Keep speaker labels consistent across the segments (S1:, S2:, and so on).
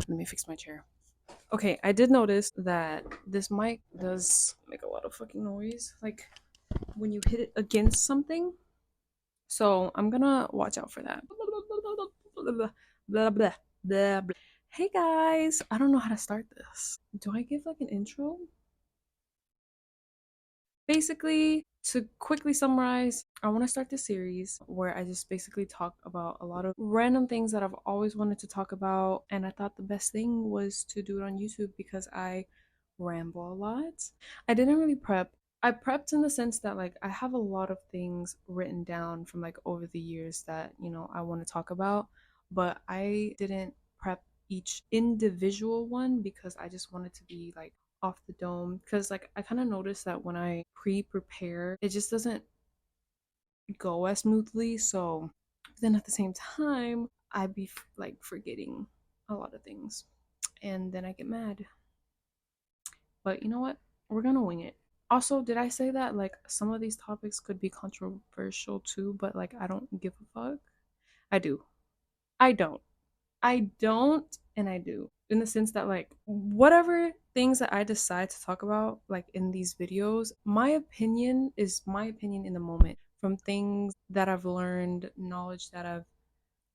S1: Let me fix my chair. Okay, I did notice that this mic does make a lot of fucking noise, like when you hit it against something. So I'm gonna watch out for that. Blah, blah, blah, blah. Hey guys, I don't know how to start this. Do I give like an intro? Basically, to quickly summarize, I want to start this series where I just basically talk about a lot of random things that I've always wanted to talk about. And I thought the best thing was to do it on YouTube because I ramble a lot. I didn't really prep. I prepped in the sense that like I have a lot of things written down from like over the years that, I want to talk about, but I didn't prep each individual one because I just wanted to be like off the dome because like I kind of noticed that when I pre-prepare it just doesn't go as smoothly. So then at the same time I'd be like forgetting a lot of things and then I get mad. But you know what, we're gonna wing it. Also, did I say that like some of these topics could be controversial too, but like I don't give a fuck? I do. I don't i don't and I do, in the sense that like whatever things that I decide to talk about like in these videos, my opinion is my opinion in the moment, from things that I've learned, knowledge that I've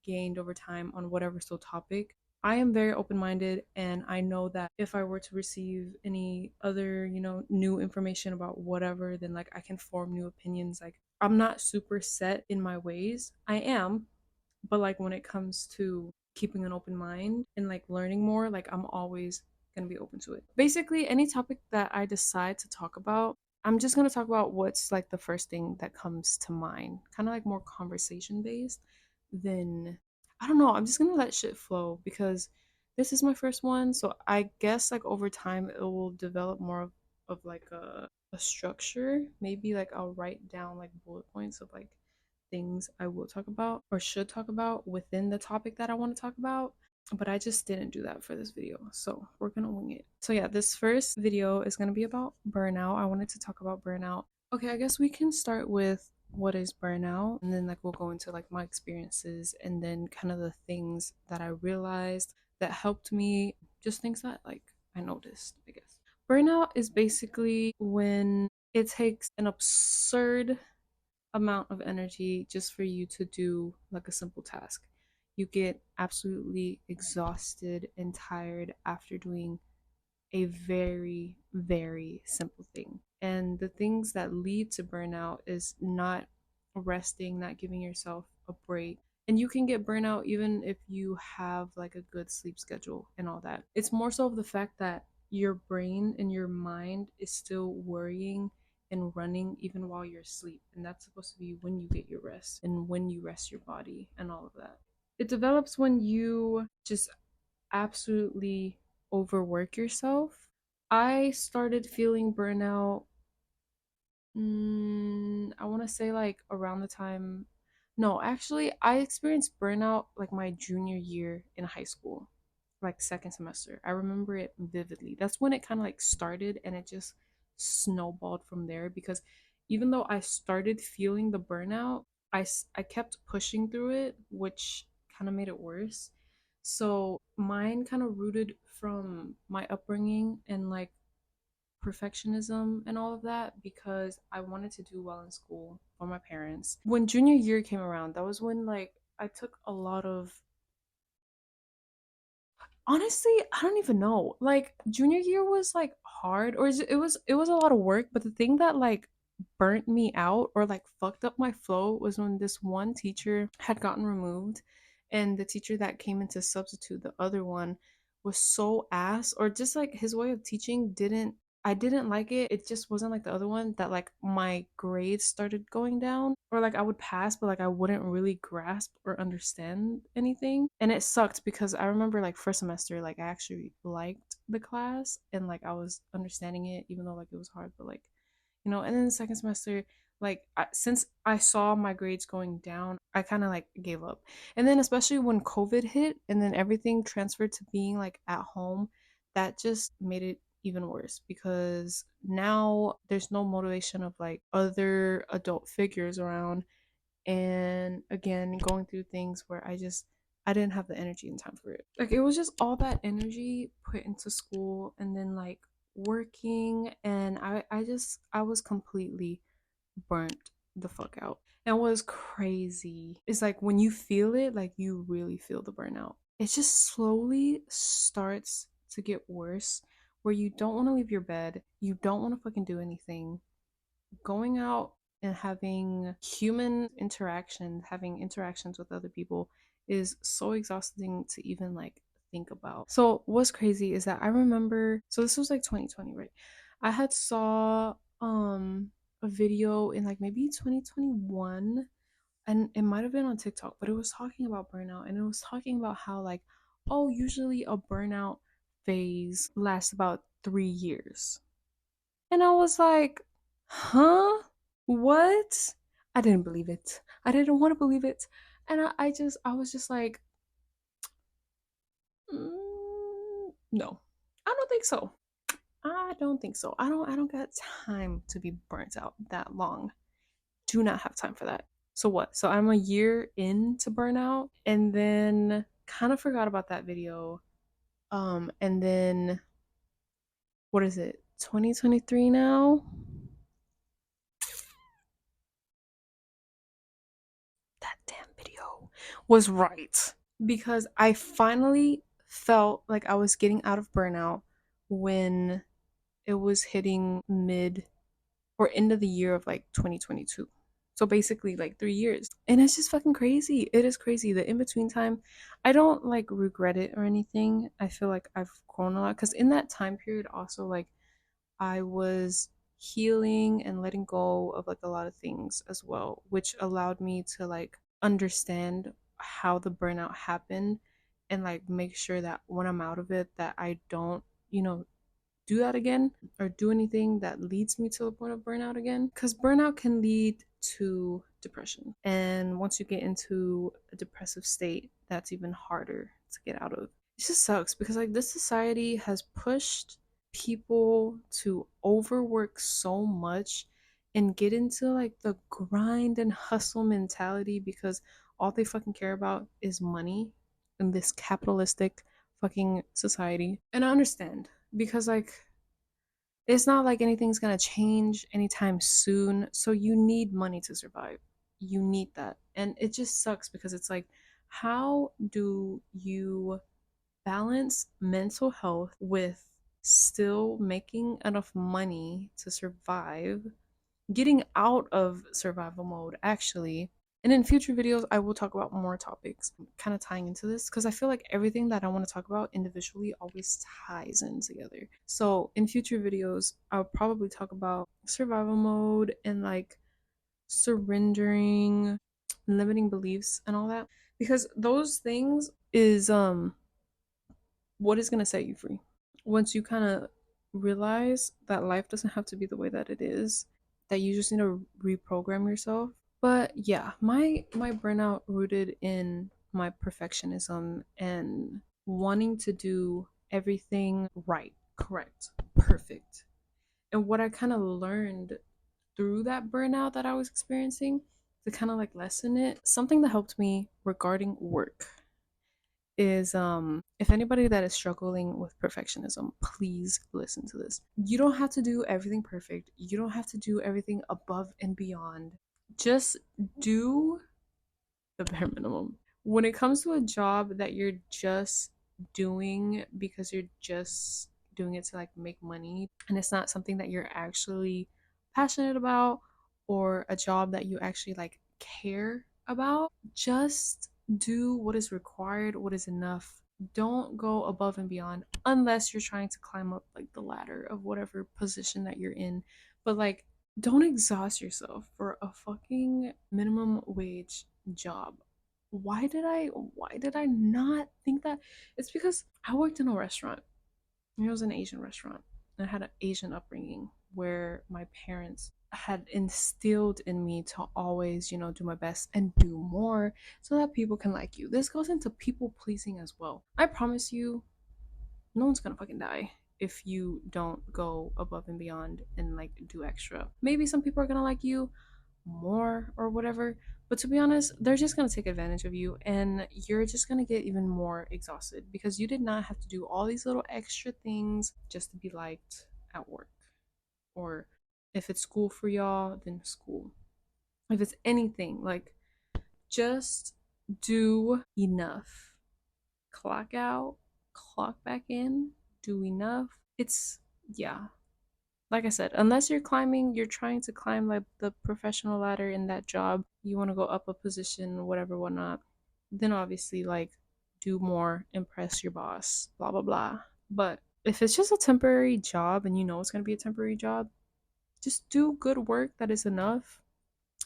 S1: gained over time on whatever so topic. I am very open-minded, and I know that if I were to receive any other, new information about whatever, then like I can form new opinions. Like I'm not super set in my ways. I am, but like when it comes to keeping an open mind and like learning more, like I'm always gonna be open to it. Basically any topic that I decide to talk about, I'm just gonna talk about what's like the first thing that comes to mind, kind of like more conversation based. Then I don't know, I'm just gonna let shit flow because this is my first one. So I guess like over time it will develop more of like a structure. Maybe like I'll write down like bullet points of like things I will talk about or should talk about within the topic that I want to talk about. But I just didn't do that for this video. So we're gonna wing it. So yeah, this first video is gonna be about burnout. I wanted to talk about burnout. Okay, I guess we can start with what is burnout, and then like we'll go into like my experiences and then kind of the things that I realized that helped me, just things that like I noticed, I guess. Burnout is basically when it takes an absurd amount of energy just for you to do like a simple task. You get absolutely exhausted and tired after doing a very, very simple thing. And the things that lead to burnout is not resting, not giving yourself a break. And you can get burnout even if you have like a good sleep schedule and all that. It's more so of the fact that your brain and your mind is still worrying and running even while you're asleep. And that's supposed to be when you get your rest and when you rest your body and all of that. It develops when you just absolutely overwork yourself. I started feeling burnout, I want to say like around the time. No, actually, I experienced burnout like my junior year in high school, like second semester. I remember it vividly. That's when it kind of like started and it just snowballed from there because even though I started feeling the burnout, I kept pushing through it, which kind of made it worse. So mine kind of rooted from my upbringing and like perfectionism and all of that because I wanted to do well in school for my parents. When junior year came around, that was when like I took a lot of, honestly, I don't even know. Like junior year was like hard, or it was a lot of work, but the thing that like burnt me out or like fucked up my flow was when this one teacher had gotten removed, and the teacher that came in to substitute the other one was so ass, or just like his way of teaching didn't, I didn't like it. It just wasn't like the other one that like my grades started going down, or like I would pass but like I wouldn't really grasp or understand anything. And it sucked because I remember like first semester like I actually liked the class and like I was understanding it even though like it was hard, but like, and then the second semester, like since I saw my grades going down, I kind of like gave up. And then especially when COVID hit and then everything transferred to being like at home, that just made it even worse because now there's no motivation of like other adult figures around, and again going through things where I didn't have the energy and time for it. Like it was just all that energy put into school and then like working, and I was completely burnt the fuck out. And what was crazy is like when you feel it, like you really feel the burnout. It just slowly starts to get worse where you don't want to leave your bed, you don't want to fucking do anything. Going out and having human interactions, having interactions with other people is so exhausting to even like think about. So what's crazy is that I remember, so this was like 2020, right? I had saw a video in like maybe 2021, and it might have been on TikTok, but it was talking about burnout, and it was talking about how like, oh, usually a burnout phase lasts about 3 years. And I was like, huh? What? I didn't believe it. I didn't want to believe it. And I was just like, no, I don't think so. I don't think so. I don't got time to be burnt out that long. Do not have time for that. So what? So I'm a year into burnout and then kind of forgot about that video. And then what is it? 2023 now? That damn video was right. Because I finally felt like I was getting out of burnout when it was hitting mid or end of the year of like 2022. So basically like 3 years. And it's just fucking crazy. It is crazy. The in between time, I don't like regret it or anything. I feel like I've grown a lot. Because in that time period, also, like, I was healing and letting go of like a lot of things as well, which allowed me to like understand how the burnout happened and like make sure that when I'm out of it that I don't, you know, do that again or do anything that leads me to the point of burnout again, because burnout can lead to depression, and once you get into a depressive state, that's even harder to get out of. It just sucks because like this society has pushed people to overwork so much and get into like the grind and hustle mentality because all they fucking care about is money in this capitalistic fucking society. And I understand because like it's not like anything's gonna change anytime soon, so you need money to survive. You need that. And it just sucks because it's like, how do you balance mental health with still making enough money to survive, getting out of survival mode actually? And in future videos, I will talk about more topics kind of tying into this because I feel like everything that I want to talk about individually always ties in together. So in future videos, I'll probably talk about survival mode and like surrendering, limiting beliefs and all that, because those things is what is going to set you free. Once you kind of realize that life doesn't have to be the way that it is, that you just need to reprogram yourself. But yeah, my burnout rooted in my perfectionism and wanting to do everything right, correct, perfect. And what I kind of learned through that burnout that I was experiencing to kind of like lessen it, something that helped me regarding work is if anybody that is struggling with perfectionism, please listen to this. You don't have to do everything perfect. You don't have to do everything above and beyond. Just do the bare minimum. When it comes to a job that you're just doing because you're just doing it to like make money and it's not something that you're actually passionate about or a job that you actually like care about, just do what is required, what is enough. Don't go above and beyond unless you're trying to climb up like the ladder of whatever position that you're in. But like, don't exhaust yourself for a fucking minimum wage job. Why did I not think that? It's because I worked in a restaurant. It was an Asian restaurant. And I had an Asian upbringing where my parents had instilled in me to always, you know, do my best and do more so that people can like you. This goes into people pleasing as well. I promise you, no one's gonna fucking die if you don't go above and beyond and like do extra. Maybe some people are gonna like you more or whatever, But to be honest, they're just going to take advantage of you and you're just going to get even more exhausted because you did not have to do all these little extra things just to be liked at work. Or if it's school for y'all, then school. If it's anything, like just do enough. Clock out, clock back in, do enough. It's, yeah, like I said, unless you're trying to climb like the professional ladder in that job, you want to go up a position, whatever, whatnot, then obviously like do more, impress your boss, blah, blah, blah. But if it's just a temporary job and you know it's going to be a temporary job, just do good work that is enough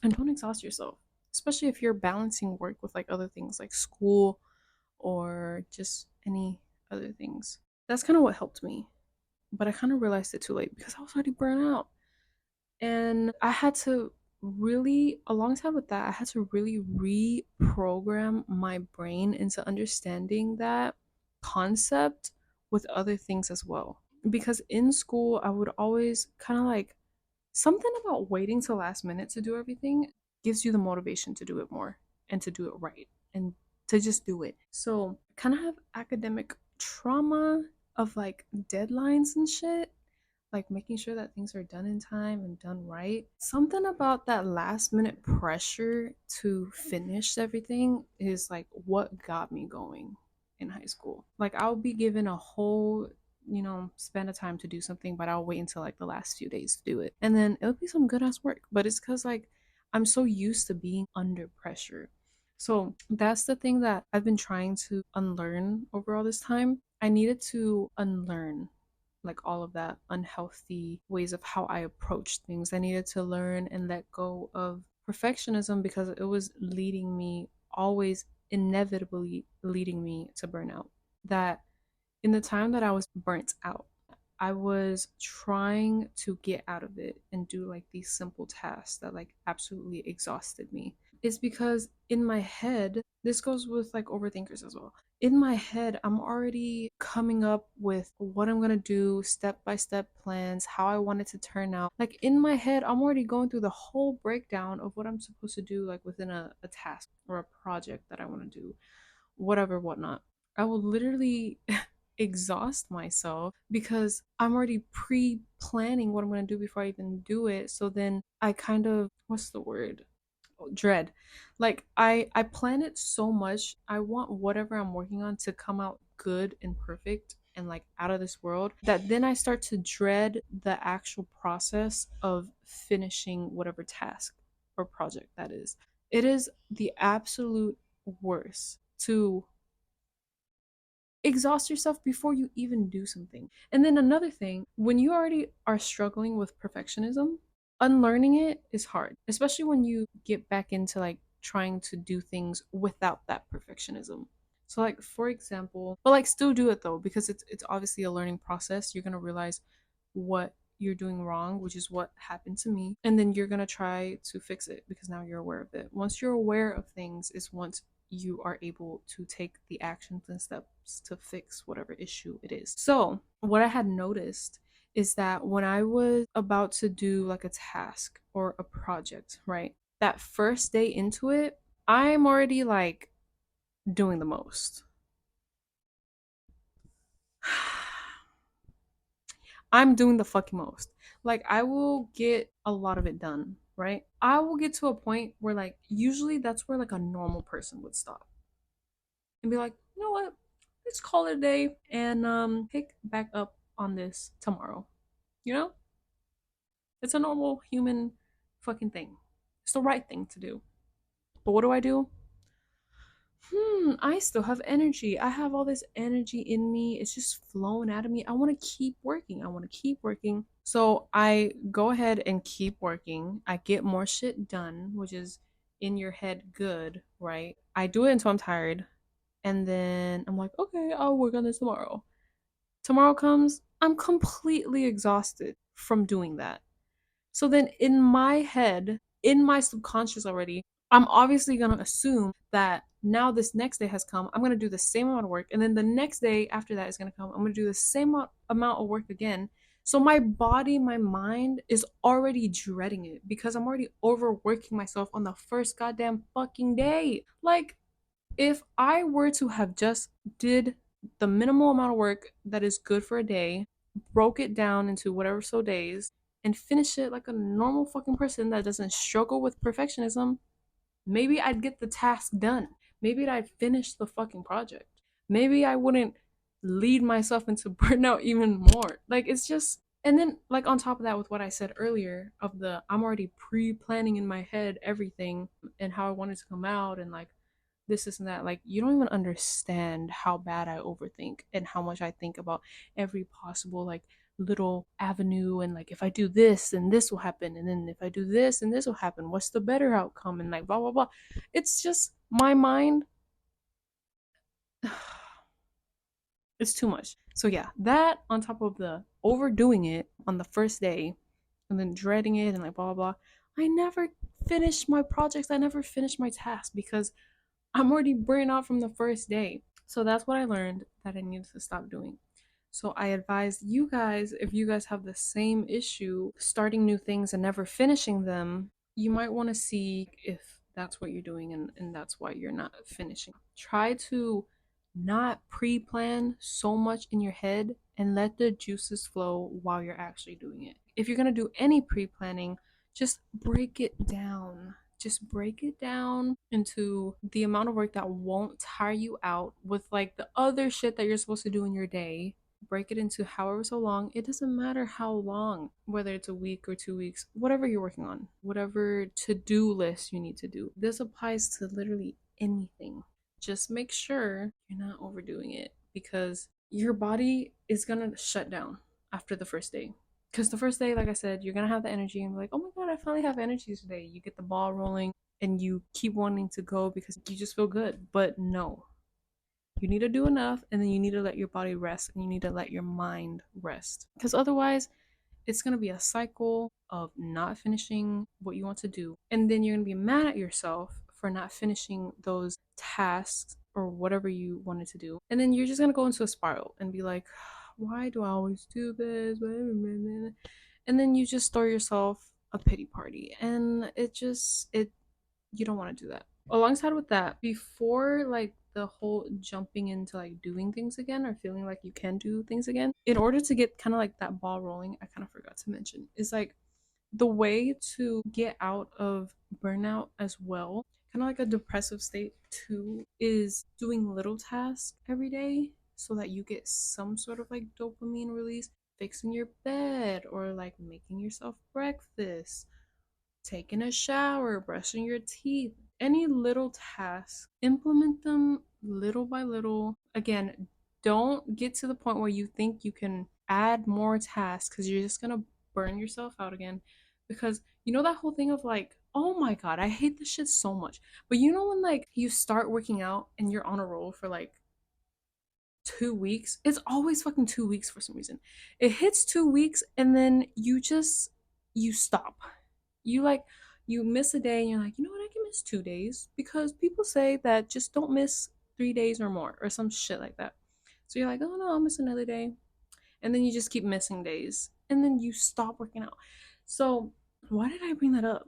S1: and don't exhaust yourself, especially if you're balancing work with like other things like school or just any other things. That's kind of what helped me. But I kind of realized it too late because I was already burnt out. And I had to really, alongside with that, I had to really reprogram my brain into understanding that concept with other things as well. Because in school, I would always kind of like something about waiting till last minute to do everything gives you the motivation to do it more and to do it right and to just do it. So, kind of have academic trauma of like deadlines and shit, like making sure that things are done in time and done right. Something about that last minute pressure to finish everything is like what got me going in high school. Like I'll be given a whole, span of time to do something, but I'll wait until like the last few days to do it. And then it'll be some good ass work. But it's cause like I'm so used to being under pressure. So that's the thing that I've been trying to unlearn over all this time. I needed to unlearn like all of that unhealthy ways of how I approach things. I needed to learn and let go of perfectionism because it was leading me, always inevitably leading me to burnout. That in the time that I was burnt out, I was trying to get out of it and do like these simple tasks that like absolutely exhausted me. It's because in my head, this goes with like overthinkers as well. In my head, I'm already coming up with what I'm gonna do, step by step plans, how I want it to turn out. Like in my head, I'm already going through the whole breakdown of what I'm supposed to do, like within a task or a project that I wanna do, whatever, whatnot. I will literally exhaust myself because I'm already pre planning what I'm going to do before I even do it. So then I kind of, what's the word? Dread. Like I plan it so much. I want whatever I'm working on to come out good and perfect and like out of this world that then I start to dread the actual process of finishing whatever task or project that is. It is the absolute worst to exhaust yourself before you even do something. And then another thing, when you already are struggling with perfectionism, unlearning it is hard, especially when you get back into like trying to do things without that perfectionism. So like for example, but like still do it though because it's obviously a learning process. You're going to realize what you're doing wrong, which is what happened to me, and then you're going to try to fix it because now you're aware of it. Once you're aware of things is once you are able to take the actions and steps to fix whatever issue it is. So, what I had noticed is that when I was about to do like a task or a project, right? That first day into it, I'm already like doing the most. I'm doing the fucking most. Like, I will get a lot of it done, right? I will get to a point where, like, usually that's where like a normal person would stop and be like, you know what? Let's call it a day and pick back up on this tomorrow. You know? It's a normal human fucking thing. It's the right thing to do. But what do? I still have energy. I have all this energy in me. It's just flowing out of me. I want to keep working. I want to keep working. So I go ahead and keep working. I get more shit done, which is in your head good, right? I do it until I'm tired. And then I'm like, okay, I'll work on this tomorrow. Tomorrow comes, I'm completely exhausted from doing that. So then in my head, in my subconscious already, I'm obviously going to assume that now this next day has come. I'm going to do the same amount of work. And then the next day after that is going to come. I'm going to do the same amount of work again So my body, my mind is already dreading it because I'm already overworking myself on the first goddamn fucking day. Like, if I were to have just did the minimal amount of work that is good for a day, broke it down into whatever so days, and finish it like a normal fucking person that doesn't struggle with perfectionism, maybe I'd get the task done. Maybe I'd finish the fucking project. Maybe I wouldn't lead myself into burnout even more. Like, it's just, and then like on top of that, with what I said earlier of the I'm already pre-planning in my head everything and how I want it to come out and like this and that. Like, you don't even understand how bad I overthink and how much I think about every possible like little avenue, and like if I do this then this will happen, and then if I do this and this will happen, what's the better outcome, and like blah blah blah. It's just my mind. It's too much. So yeah, that on top of the overdoing it on the first day and then dreading it and like blah blah blah, I never finished my projects, I never finished my tasks because I'm already burnt out from the first day. So that's what I learned that I needed to stop doing. So I advise you guys, if you guys have the same issue, starting new things and never finishing them, you might want to see if that's what you're doing, and that's why you're not finishing. Try to not pre plan so much in your head and let the juices flow while you're actually doing it. If you're going to do any pre planning, just break it down. Just break it down into the amount of work that won't tire you out with like the other shit that you're supposed to do in your day. Break it into however so long. It doesn't matter how long, whether it's a week or 2 weeks, whatever you're working on, whatever to do list you need to do. This applies to literally anything. Just make sure you're not overdoing it because your body is gonna shut down after the first day. Because the first day, like I said, you're gonna have the energy and be like, oh my god, I finally have energy today. You get the ball rolling and you keep wanting to go because you just feel good. But no, you need to do enough, and then you need to let your body rest and you need to let your mind rest. Because otherwise, it's going to be a cycle of not finishing what you want to do. And then you're going to be mad at yourself for not finishing those tasks or whatever you wanted to do. And then you're just going to go into a spiral and be like, why do I always do this? And then you just throw yourself a pity party. And you don't want to do that. Alongside with that, before like the whole jumping into like doing things again or feeling like you can do things again, in order to get kind of like that ball rolling, I kind of forgot to mention, is like the way to get out of burnout as well, kind of like a depressive state too, is doing little tasks every day so that you get some sort of like dopamine release, fixing your bed or like making yourself breakfast, taking a shower, brushing your teeth, any little task, implement them little by little. Again, don't get to the point where you think you can add more tasks because you're just gonna burn yourself out again. Because you know that whole thing of like, oh my god, I hate this shit so much. But you know when like you start working out and you're on a roll for like 2 weeks, it's always fucking 2 weeks for some reason. It hits 2 weeks and then you stop. You like you miss a day and you're like, you know what, I can miss 2 days because people say that just don't miss 3 days or more or some shit like that. So you're like, oh no, I'll miss another day. And then you just keep missing days. And then you stop working out. So why did I bring that up?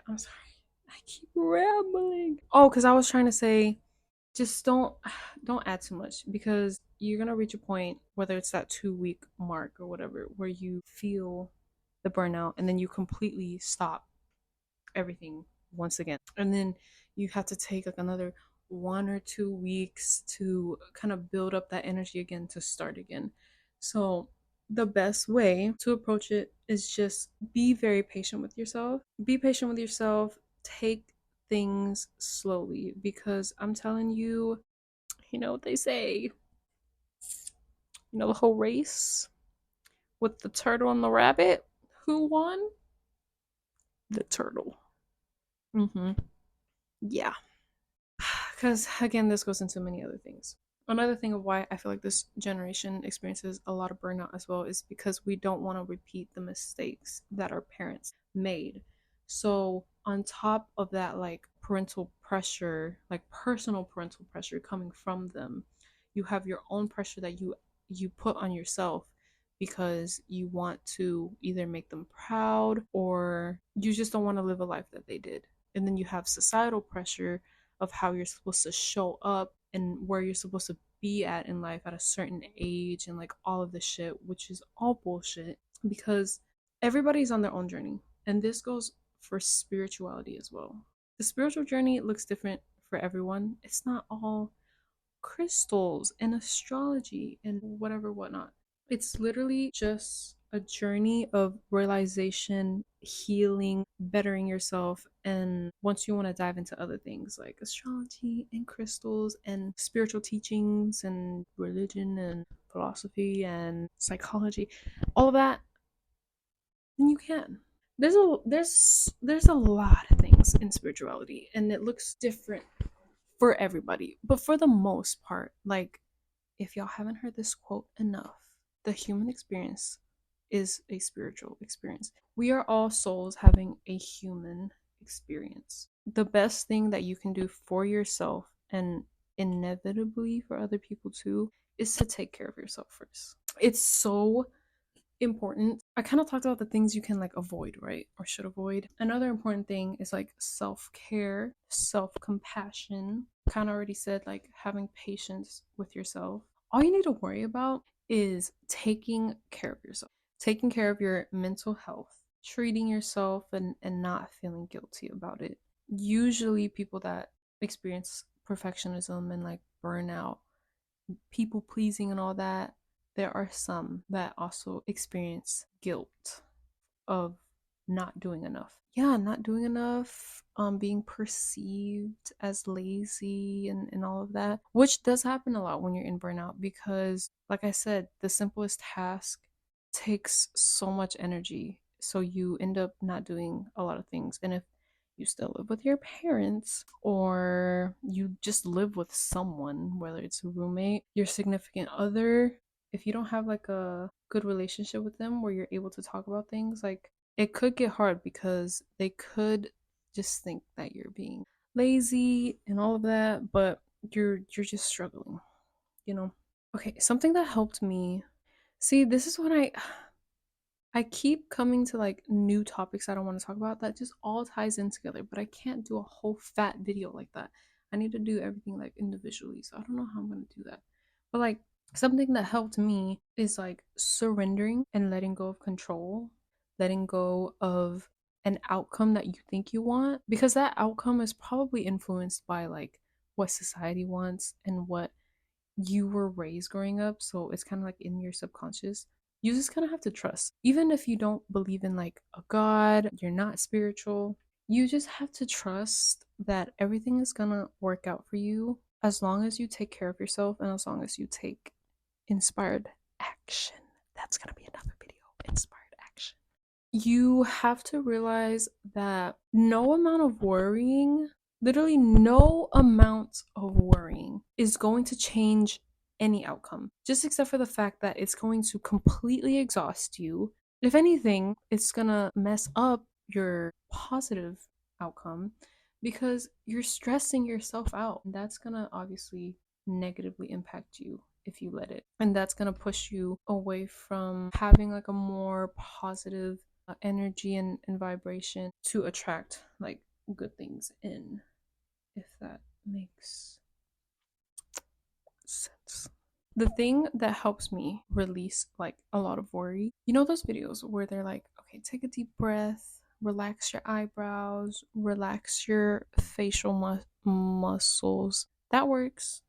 S1: I'm sorry. I keep rambling. Oh, because I was trying to say just don't add too much because you're gonna reach a point, whether it's that 2 week mark or whatever, where you feel the burnout and then you completely stop everything once again, and then you have to take like another 1 or 2 weeks to kind of build up that energy again to start again. So the best way to approach it is just be very patient with yourself. Be patient with yourself. Take things slowly because I'm telling you, you know what they say, you know, the whole race with the turtle and the rabbit. Who won? The turtle. Mm-hmm. Yeah. Because again, this goes into many other things. Another thing of why I feel like this generation experiences a lot of burnout as well is because we don't want to repeat the mistakes that our parents made. So, on top of that, like parental pressure, like personal parental pressure coming from them, you have your own pressure that you put on yourself because you want to either make them proud or you just don't want to live a life that they did. And then you have societal pressure of how you're supposed to show up and where you're supposed to be at in life at a certain age and like all of this shit, which is all bullshit because everybody's on their own journey. And this goes for spirituality as well. The spiritual journey looks different for everyone. It's not all crystals and astrology and whatever, whatnot. It's literally just a journey of realization, healing, bettering yourself. And once you want to dive into other things like astrology and crystals and spiritual teachings and religion and philosophy and psychology, all of that, then you can. There's a lot of things in spirituality and it looks different for everybody. But for the most part, like if y'all haven't heard this quote enough, the human experience is a spiritual experience. We are all souls having a human experience. The best thing that you can do for yourself and inevitably for other people too is to take care of yourself first. It's so important. I kind of talked about the things you can like avoid, right? Or should avoid. Another important thing is like self-care, self-compassion. Kind of already said like having patience with yourself. All you need to worry about is taking care of yourself. Taking care of your mental health, treating yourself and not feeling guilty about it. Usually people that experience perfectionism and like burnout, people pleasing and all that, there are some that also experience guilt of not doing enough. Yeah, not doing enough, being perceived as lazy and all of that, which does happen a lot when you're in burnout because, like I said, the simplest task takes so much energy. So you end up not doing a lot of things. And if you still live with your parents or you just live with someone, whether it's a roommate, your significant other, if you don't have like a good relationship with them where you're able to talk about things, like it could get hard because they could just think that you're being lazy and all of that, but you're just struggling, you know. Okay, something that helped me. See, this is when I keep coming to like new topics I don't want to talk about that just all ties in together, but I can't do a whole fat video like that. I need to do everything like individually. So I don't know how I'm going to do that. But like something that helped me is like surrendering and letting go of control, letting go of an outcome that you think you want because that outcome is probably influenced by like what society wants and what you were raised growing up, so it's kind of like in your subconscious. You just kind of have to trust. Even if you don't believe in like a god, you're not spiritual, you just have to trust that everything is gonna work out for you as long as you take care of yourself and as long as you take inspired action. That's gonna be another video. Inspired action. You have to realize that no amount of worrying, literally no amount of worrying, is going to change any outcome, just except for the fact that it's going to completely exhaust you. If anything, it's gonna mess up your positive outcome because you're stressing yourself out. And that's gonna obviously negatively impact you if you let it. And that's gonna push you away from having like a more positive energy and vibration to attract like good things in, if that makes sense. The thing that helps me release like a lot of worry, you know, those videos where they're like, okay, take a deep breath, relax your eyebrows, relax your facial muscles. That works.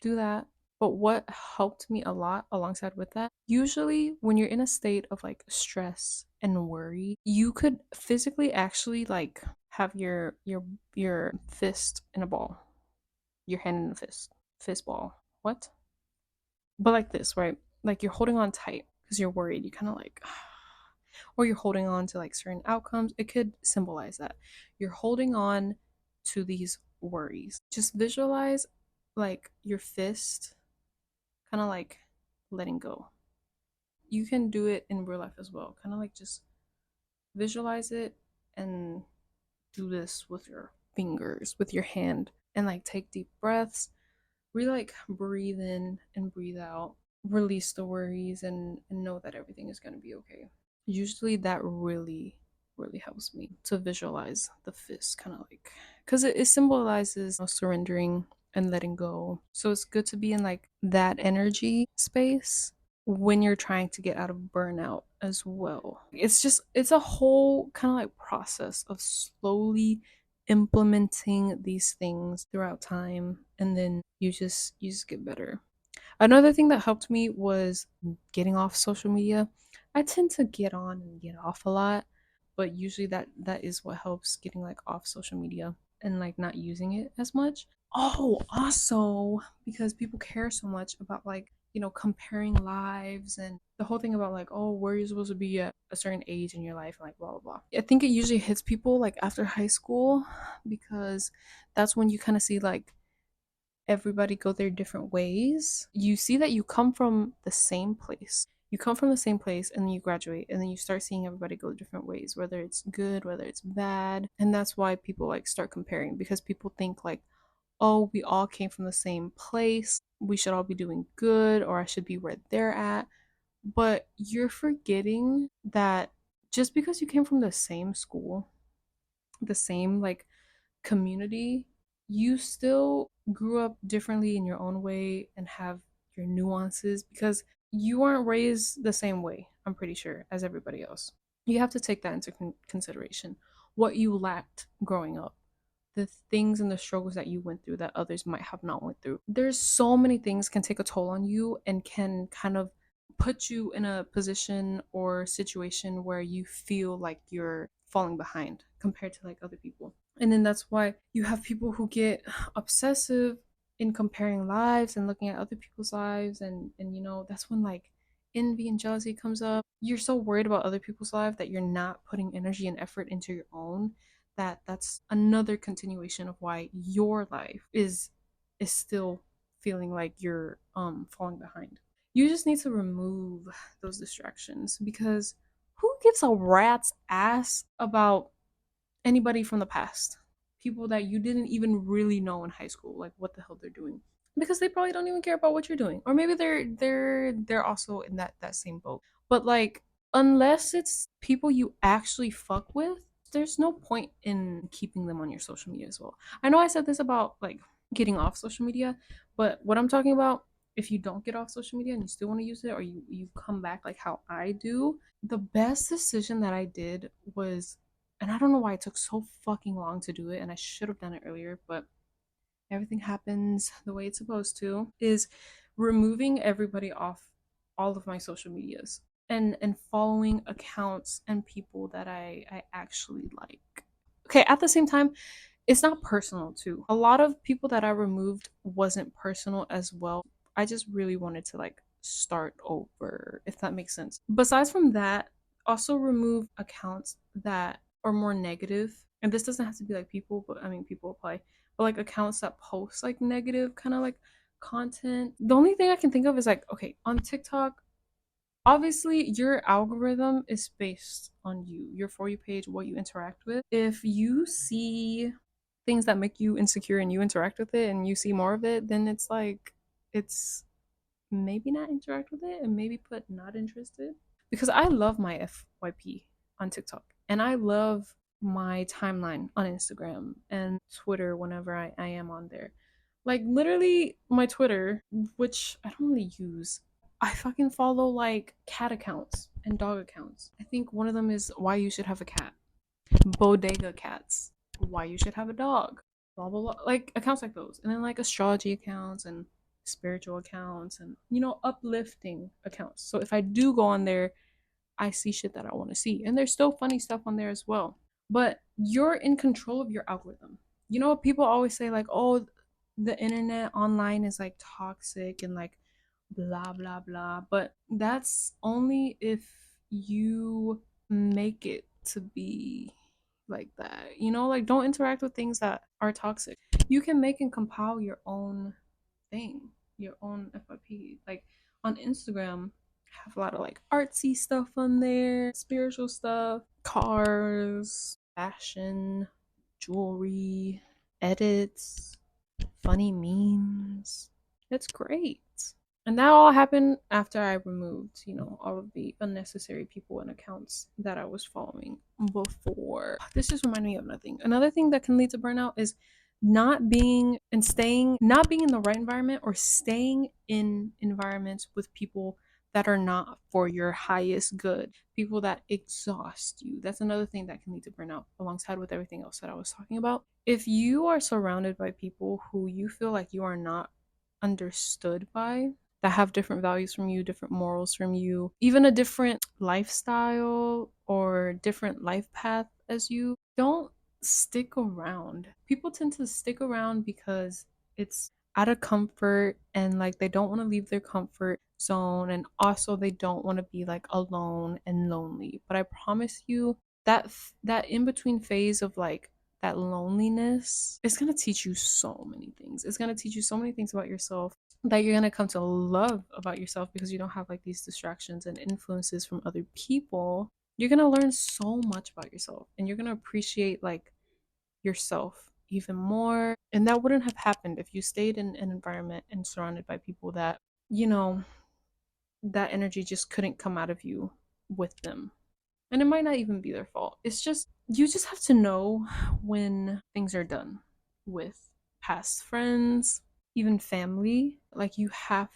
S1: Do that. But what helped me a lot alongside with that, usually when you're in a state of like stress and worry, you could physically actually like have your fist in a ball, your hand in a fist ball. What? But like this, right? Like you're holding on tight because you're worried. You kind of like, or you're holding on to like certain outcomes. It could symbolize that you're holding on to these worries. Just visualize like your fist kind of like letting go. You can do it in real life as well. Kind of like just visualize it and do this with your fingers, with your hand, and like take deep breaths. Really like breathe in and breathe out. release the worries and know that everything is going to be okay. Usually that really helps me to visualize the fist, kind of like, because it symbolizes, you know, surrendering and letting go. So it's good to be in like that energy space when you're trying to get out of burnout as well. It's a whole kind of like process of slowly implementing these things throughout time, and then you just get better. Another thing that helped me was getting off social media. I tend to get on and get off a lot, but usually that is what helps, getting like off social media and like not using it as much. Oh, also because people care so much about like, you know, comparing lives and the whole thing about like, oh, where you're supposed to be at a certain age in your life and like blah blah blah. I think it usually hits people like after high school because that's when you kind of see like everybody go their different ways. You see that you come from the same place. You come from the same place and then you graduate and then you start seeing everybody go different ways, whether it's good, whether it's bad. And that's why people like start comparing, because people think like, oh, we all came from the same place. We should all be doing good, or I should be where they're at. But you're forgetting that just because you came from the same school, the same like community, you still grew up differently in your own way and have your nuances because you aren't raised the same way, I'm pretty sure, as everybody else. You have to take that into consideration. What you lacked growing up, the things and the struggles that you went through that others might have not went through. There's so many things can take a toll on you and can kind of put you in a position or situation where you feel like you're falling behind compared to like other people. And then that's why you have people who get obsessive in comparing lives and looking at other people's lives, and you know, that's when like envy and jealousy comes up. You're so worried about other people's life that you're not putting energy and effort into your own, that's another continuation of why your life is still feeling like you're falling behind. You just need to remove those distractions, because who gives a rat's ass about anybody from the past? People that you didn't even really know in high school, like what the hell they're doing, because they probably don't even care about what you're doing, or maybe they're also in that same boat. But like, unless it's people you actually fuck with, there's no point in keeping them on your social media as well. I know I said this about like getting off social media, but what I'm talking about, if you don't get off social media and you still want to use it, or you come back like how I do, the best decision that I did was, and I don't know why it took so fucking long to do it, and I should have done it earlier, but everything happens the way it's supposed to, is removing everybody off all of my social medias and following accounts and people that I actually like. Okay, at the same time, it's not personal too. A lot of people that I removed wasn't personal as well. I just really wanted to like start over, if that makes sense. Besides from that, also remove accounts that are more negative. And this doesn't have to be like people, but I mean, people apply. But like accounts that post like negative kind of like content. The only thing I can think of is like, okay, on TikTok, obviously your algorithm is based on you, your For You page, what you interact with. If you see things that make you insecure and you interact with it and you see more of it, then it's like, it's maybe not interact with it and maybe put not interested. Because I love my FYP on TikTok and I love my timeline on Instagram and Twitter whenever I am on there. Like literally my Twitter, which I don't really use, I fucking follow like cat accounts and dog accounts. I think one of them is why you should have a cat, bodega cats, why you should have a dog, blah blah blah, like accounts like those. And then like astrology accounts and spiritual accounts and, you know, uplifting accounts. So if I do go on there, I see shit that I want to see, and there's still funny stuff on there as well. But you're in control of your algorithm. You know, people always say like, oh, the internet online is like toxic and like blah blah blah, but that's only if you make it to be like that. You know, like don't interact with things that are toxic. You can make and compile your own thing, your own FYP. Like on Instagram, have a lot of like artsy stuff on there, spiritual stuff, cars, fashion, jewelry, edits, funny memes. It's great. And that all happened after I removed, all of the unnecessary people and accounts that I was following before. This just reminded me of nothing. Another thing that can lead to burnout is not being in the right environment or staying in environments with people that are not for your highest good, people that exhaust you. That's another thing that can lead to burnout alongside with everything else that I was talking about. If you are surrounded by people who you feel like you are not understood by, that have different values from you, different morals from you, even a different lifestyle or different life path as you, don't stick around. People tend to stick around because it's out of comfort and like they don't want to leave their comfort zone, and also they don't want to be like alone and lonely. But I promise you that that in between phase of like that loneliness, it's going to teach you so many things. It's going to teach you so many things about yourself that you're going to come to love about yourself, because you don't have like these distractions and influences from other people. You're going to learn so much about yourself, and you're going to appreciate like yourself even more. And that wouldn't have happened if you stayed in an environment and surrounded by people that, you know, that energy just couldn't come out of you with them. And it might not even be their fault. It's just, you just have to know when things are done with past friends, even family. Like, you have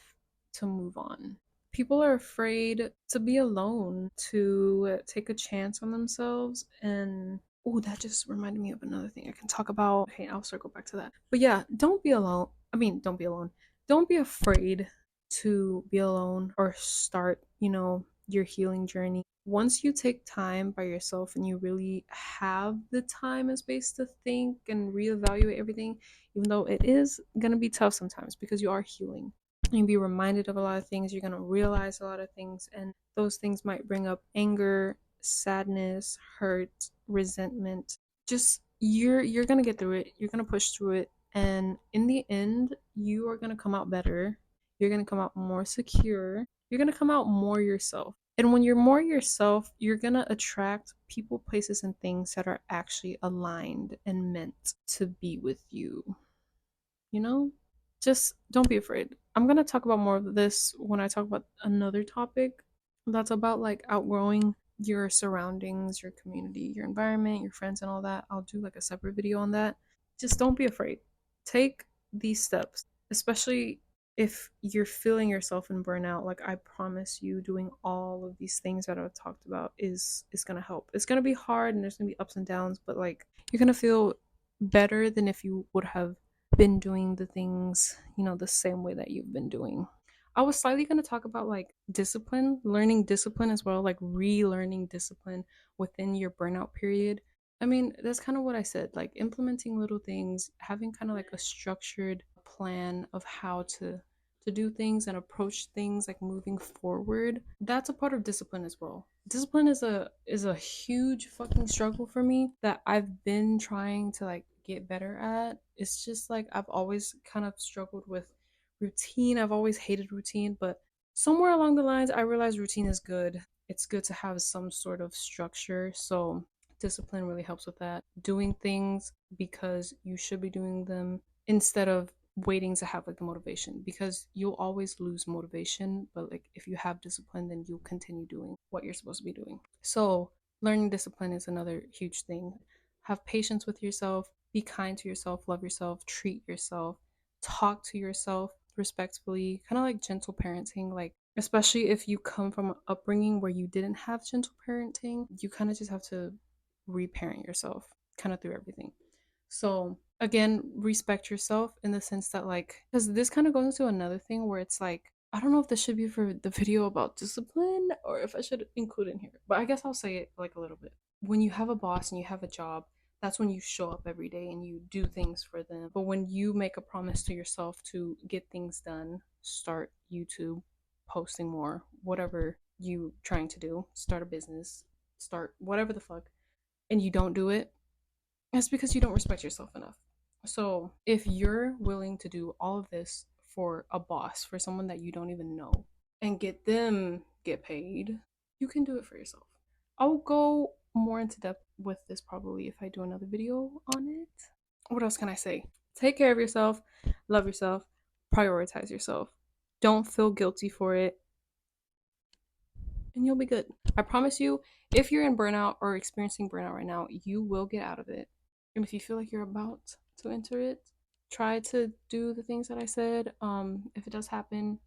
S1: to move on. People are afraid to be alone, to take a chance on themselves. And oh, that just reminded me of another thing I can talk about. Okay, I'll circle back to that. But yeah, don't be alone. I mean, don't be alone. Don't be afraid to be alone or start, your healing journey. Once you take time by yourself and you really have the time and space to think and reevaluate everything, even though it is going to be tough sometimes because you are healing, you'll be reminded of a lot of things, you're going to realize a lot of things, and those things might bring up anger, sadness, hurt, resentment. Just you're going to get through it, you're going to push through it, and in the end you are going to come out better. You're going to come out more secure. You're going to come out more yourself. And when you're more yourself, you're going to attract people, places, and things that are actually aligned and meant to be with you. You know? Just don't be afraid. I'm going to talk about more of this when I talk about another topic that's about like outgrowing your surroundings, your community, your environment, your friends, and all that. I'll do like a separate video on that. Just don't be afraid. Take these steps, especially if you're feeling yourself in burnout. Like, I promise you, doing all of these things that I've talked about is going to help. It's going to be hard and there's going to be ups and downs, but like, you're going to feel better than if you would have been doing the things, the same way that you've been doing. I was slightly going to talk about like discipline, learning discipline as well, like relearning discipline within your burnout period. I mean, that's kind of what I said, like implementing little things, having kind of like a structured plan of how to do things and approach things like moving forward. That's a part of discipline as well. Discipline is a huge fucking struggle for me that I've been trying to like get better at. It's just like I've always kind of struggled with routine. I've always hated routine, but somewhere along the lines I realized routine is good. It's good to have some sort of structure. So discipline really helps with that. Doing things because you should be doing them instead of waiting to have like the motivation, because you'll always lose motivation, but like if you have discipline, then you'll continue doing what you're supposed to be doing. So learning discipline is another huge thing. Have patience with yourself, be kind to yourself, love yourself, treat yourself, talk to yourself respectfully, kind of like gentle parenting. Like, especially if you come from an upbringing where you didn't have gentle parenting, you kind of just have to reparent yourself kind of through everything. So again, respect yourself in the sense that like, because this kind of goes into another thing where it's like, I don't know if this should be for the video about discipline or if I should include it in here, but I guess I'll say it like a little bit. When you have a boss and you have a job, that's when you show up every day and you do things for them. But when you make a promise to yourself to get things done, start YouTube, posting more, whatever you trying to do, start a business, start whatever the fuck, and you don't do it, it's because you don't respect yourself enough. So if you're willing to do all of this for a boss, for someone that you don't even know, and get them get paid, you can do it for yourself. I'll go more into depth with this probably if I do another video on it. What else can I say? Take care of yourself, love yourself, prioritize yourself. Don't feel guilty for it, and you'll be good. I promise you, if you're in burnout or experiencing burnout right now, you will get out of it. And if you feel like you're about to enter it, try to do the things that I said. If it does happen,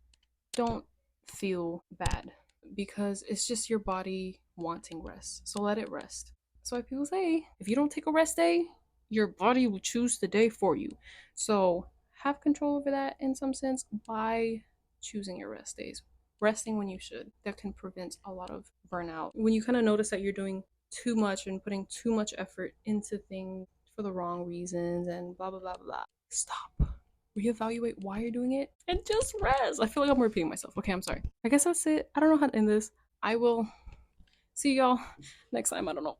S1: don't feel bad because it's just your body wanting rest. So let it rest. So like people say, if you don't take a rest day, your body will choose the day for you. So have control over that in some sense by choosing your rest days. Resting when you should. That can prevent a lot of burnout. When you kind of notice that you're doing too much and putting too much effort into things for the wrong reasons and blah blah blah blah. Stop. Reevaluate why you're doing it and just rest. I feel like I'm repeating myself. Okay, I'm sorry. I guess that's it. I don't know how to end this. I will see y'all next time. I don't know.